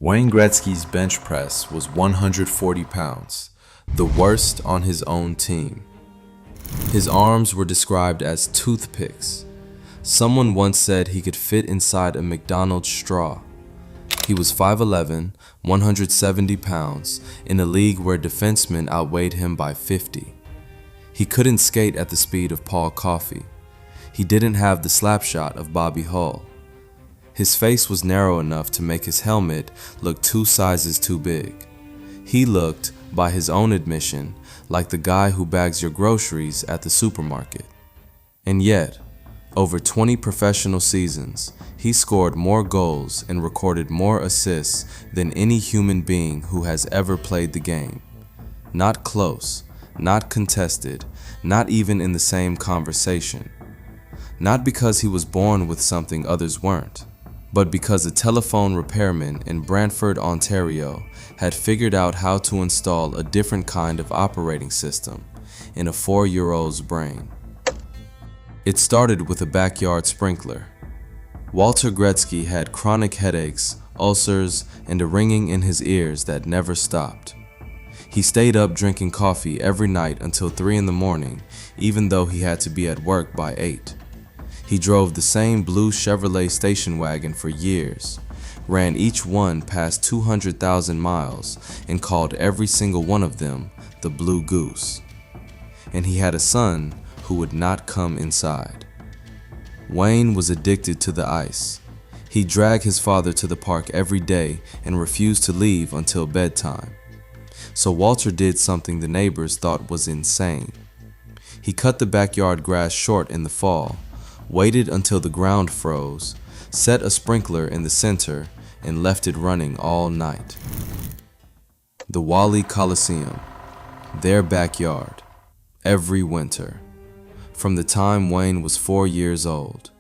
Wayne Gretzky's bench press was 140 pounds, the worst on his own team. His arms were described as toothpicks. Someone once said he could fit inside a McDonald's straw. He was 5'11", 170 pounds, in a league where defensemen outweighed him by 50. He couldn't skate at the speed of Paul Coffey. He didn't have the slap shot of Bobby Hull. His face was narrow enough to make his helmet look 2 sizes too big. He looked, by his own admission, like the guy who bags your groceries at the supermarket. And yet, over 20 professional seasons, he scored more goals and recorded more assists than any human being who has ever played the game. Not close, not contested, not even in the same conversation. Not because he was born with something others weren't, but because a telephone repairman in Brantford, Ontario, had figured out how to install a different kind of operating system in a 4-year-old's brain. It started with a backyard sprinkler. Walter Gretzky had chronic headaches, ulcers, and a ringing in his ears that never stopped. He stayed up drinking coffee every night until 3 in the morning, even though he had to be at work by 8. He drove the same blue Chevrolet station wagon for years, ran each one past 200,000 miles, and called every single one of them the Blue Goose. And he had a son who would not come inside. Wayne was addicted to the ice. He dragged his father to the park every day and refused to leave until bedtime. So Walter did something the neighbors thought was insane. He cut the backyard grass short in the fall, waited until the ground froze, set a sprinkler in the center, and left it running all night. The Wally Coliseum, their backyard, every winter. From the time Wayne was 4 years old.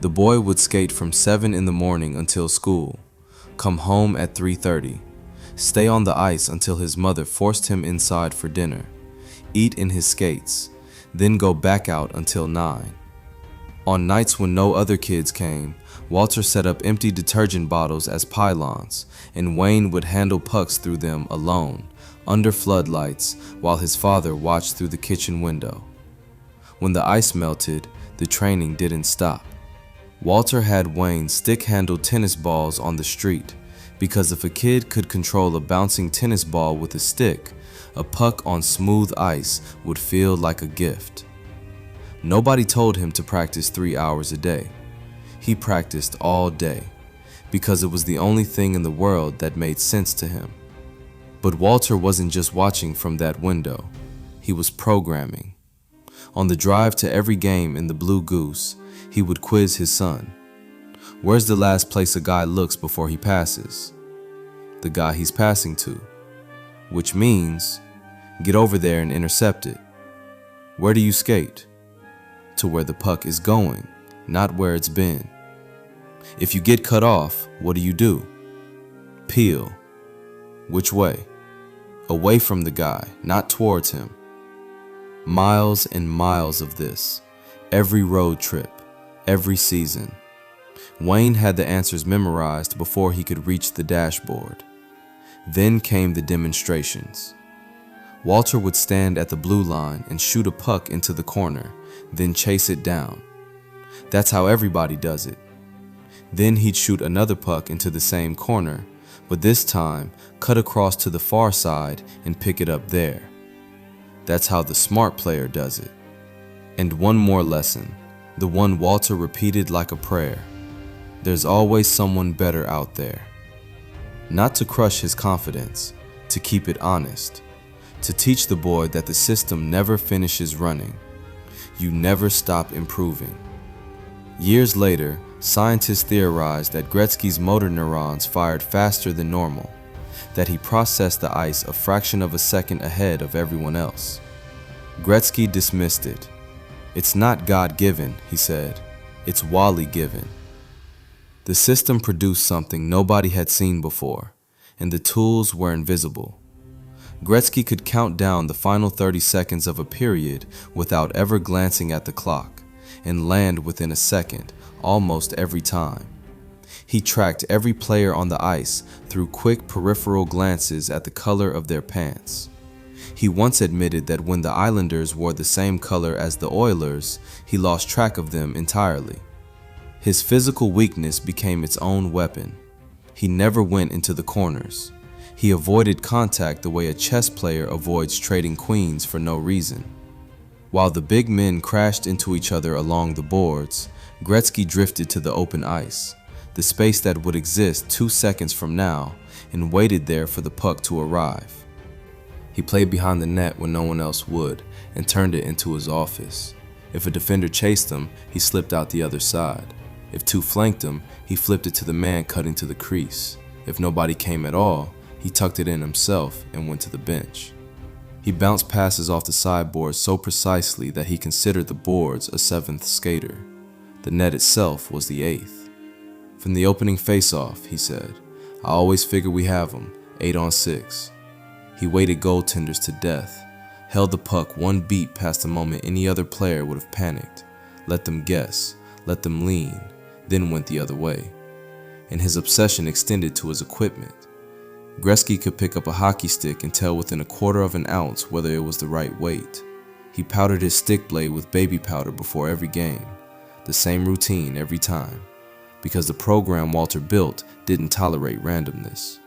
The boy would skate from 7 in the morning until school, come home at 3:30, stay on the ice until his mother forced him inside for dinner, eat in his skates, then go back out until 9. On nights when no other kids came, Walter set up empty detergent bottles as pylons, and Wayne would handle pucks through them alone, under floodlights, while his father watched through the kitchen window. When the ice melted, the training didn't stop. Walter had Wayne stick-handled tennis balls on the street, because if a kid could control a bouncing tennis ball with a stick, a puck on smooth ice would feel like a gift. Nobody told him to practice 3 hours a day. He practiced all day, because it was the only thing in the world that made sense to him. But Walter wasn't just watching from that window. He was programming. On the drive to every game in the Blue Goose, he would quiz his son. Where's the last place a guy looks before he passes? The guy he's passing to. Which means, get over there and intercept it. Where do you skate? To where the puck is going, not where it's been. If you get cut off, what do? Peel. Which way? Away from the guy, not towards him. Miles and miles of this, every road trip, every season. Wayne had the answers memorized before he could reach the dashboard. Then came the demonstrations. Walter would stand at the blue line and shoot a puck into the corner, then chase it down. That's how everybody does it. Then he'd shoot another puck into the same corner, but this time cut across to the far side and pick it up there. That's how the smart player does it. And one more lesson, the one Walter repeated like a prayer. There's always someone better out there. Not to crush his confidence, to keep it honest, to teach the boy that the system never finishes running. You never stop improving. Years later, scientists theorized that Gretzky's motor neurons fired faster than normal, that he processed the ice a fraction of a second ahead of everyone else. Gretzky dismissed it. It's not God-given, he said. It's Wally-given. The system produced something nobody had seen before, and the tools were invisible. Gretzky could count down the final 30 seconds of a period without ever glancing at the clock, and land within a second almost every time. He tracked every player on the ice through quick peripheral glances at the color of their pants. He once admitted that when the Islanders wore the same color as the Oilers, he lost track of them entirely. His physical weakness became its own weapon. He never went into the corners. He avoided contact the way a chess player avoids trading queens for no reason. While the big men crashed into each other along the boards, Gretzky drifted to the open ice, the space that would exist 2 seconds from now, and waited there for the puck to arrive. He played behind the net when no one else would, and turned it into his office. If a defender chased him, he slipped out the other side. If two flanked him, he flipped it to the man cutting to the crease. If nobody came at all, he tucked it in himself and went to the bench. He bounced passes off the sideboards so precisely that he considered the boards a seventh skater. The net itself was the eighth. From the opening face-off, he said, "I always figure we have them, 8 on 6. He weighted goaltenders to death, held the puck one beat past the moment any other player would have panicked, let them guess, let them lean, then went the other way. And his obsession extended to his equipment. Gretzky could pick up a hockey stick and tell within a quarter of an ounce whether it was the right weight. He powdered his stick blade with baby powder before every game, the same routine every time, because the program Walter built didn't tolerate randomness.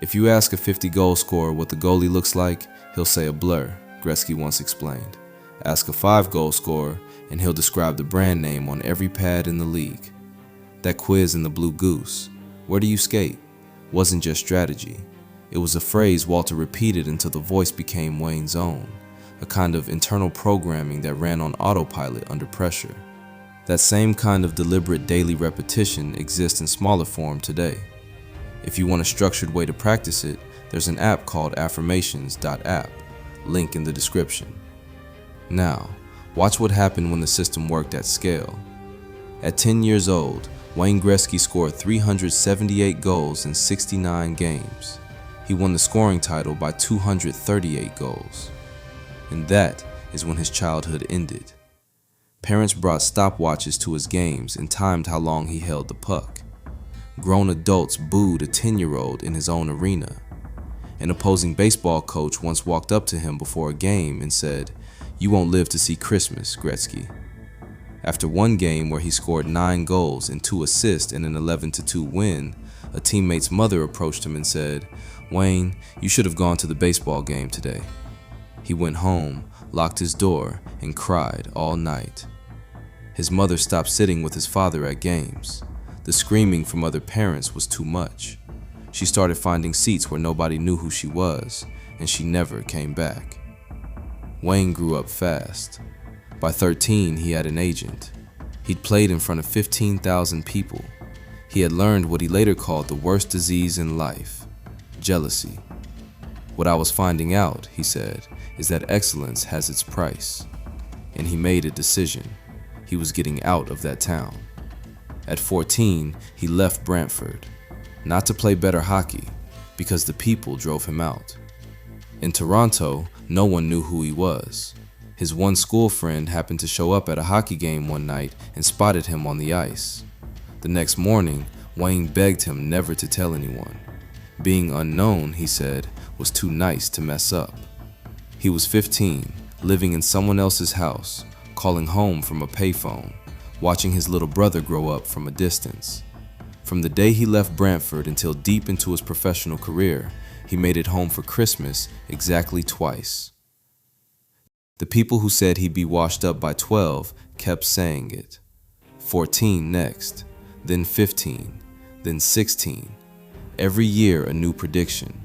If you ask a 50-goal scorer what the goalie looks like, he'll say a blur, Gretzky once explained. Ask a 5-goal scorer, and he'll describe the brand name on every pad in the league. That quiz in the Blue Goose, "Where do you skate?" wasn't just strategy. It was a phrase Walter repeated until the voice became Wayne's own, a kind of internal programming that ran on autopilot under pressure. That same kind of deliberate daily repetition exists in smaller form today. If you want a structured way to practice it, there's an app called affirmations.app, link in the description. Now, watch what happened when the system worked at scale. At 10 years old, Wayne Gretzky scored 378 goals in 69 games. He won the scoring title by 238 goals. And that is when his childhood ended. Parents brought stopwatches to his games and timed how long he held the puck. Grown adults booed a 10-year-old in his own arena. An opposing baseball coach once walked up to him before a game and said, "You won't live to see Christmas, Gretzky." After one game where he scored 9 goals and 2 assists in an 11-2 win, a teammate's mother approached him and said, "Wayne, you should have gone to the baseball game today." He went home, locked his door, and cried all night. His mother stopped sitting with his father at games. The screaming from other parents was too much. She started finding seats where nobody knew who she was, and she never came back. Wayne grew up fast. By 13, he had an agent. He'd played in front of 15,000 people. He had learned what he later called the worst disease in life, jealousy. "What I was finding out," he said, "is that excellence has its price." And he made a decision. He was getting out of that town. At 14, he left Brantford, not to play better hockey, because the people drove him out. In Toronto, no one knew who he was. His one school friend happened to show up at a hockey game one night and spotted him on the ice. The next morning, Wayne begged him never to tell anyone. Being unknown, he said, was too nice to mess up. He was 15, living in someone else's house, calling home from a payphone, watching his little brother grow up from a distance. From the day he left Brantford until deep into his professional career, he made it home for Christmas exactly twice. The people who said he'd be washed up by 12 kept saying it. 14 next, then 15, then 16. Every year a new prediction.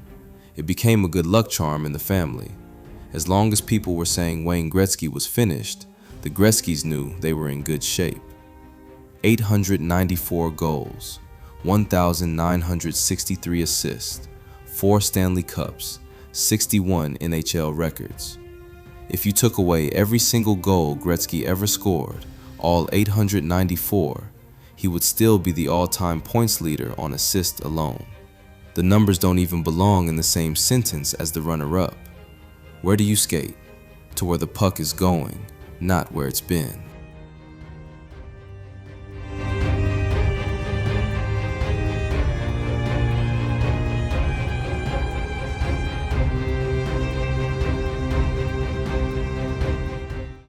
It became a good luck charm in the family. As long as people were saying Wayne Gretzky was finished, the Gretzkys knew they were in good shape. 894 goals, 1,963 assists, 4 Stanley Cups, 61 NHL records. If you took away every single goal Gretzky ever scored, all 894, he would still be the all-time points leader on assists alone. The numbers don't even belong in the same sentence as the runner-up. Where do you skate? To where the puck is going, not where it's been.